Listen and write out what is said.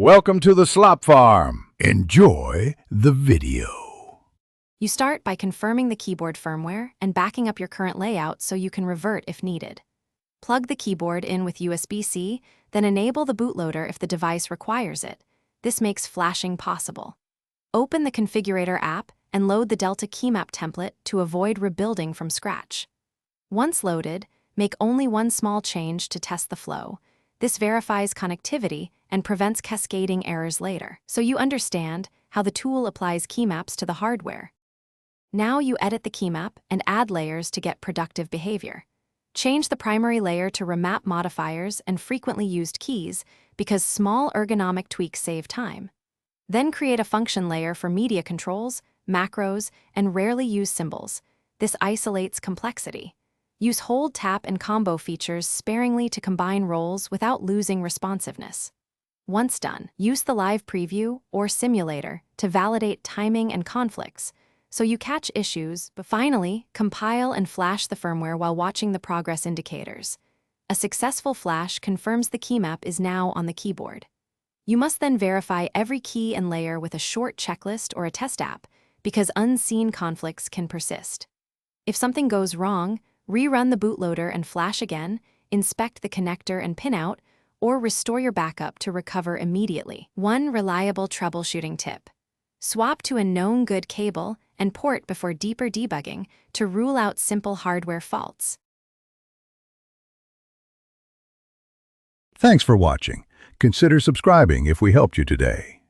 Welcome to the Slop Farm. Enjoy the video. You start by confirming the keyboard firmware and backing up your current layout so you can revert if needed. Plug the keyboard in with USB-C, then enable the bootloader if the device requires it. This makes flashing possible. Open the Configurator app and load the Delta keymap template to avoid rebuilding from scratch. Once loaded, make only one small change to test the flow. This verifies connectivity and prevents cascading errors later, so you understand how the tool applies keymaps to the hardware. Now you edit the keymap and add layers to get productive behavior. Change the primary layer to remap modifiers and frequently used keys because small ergonomic tweaks save time. Then create a function layer for media controls, macros, and rarely used symbols. This isolates complexity. Use hold, tap, and combo features sparingly to combine roles without losing responsiveness. Once done, use the live preview or simulator to validate timing and conflicts, so you catch issues, but finally, compile and flash the firmware while watching the progress indicators. A successful flash confirms the keymap is now on the keyboard. You must then verify every key and layer with a short checklist or a test app, because unseen conflicts can persist. If something goes wrong, rerun the bootloader and flash again, inspect the connector and pinout, or restore your backup to recover immediately. One reliable troubleshooting tip: swap to a known good cable and port before deeper debugging to rule out simple hardware faults. Thanks for watching. Consider subscribing if we helped you today.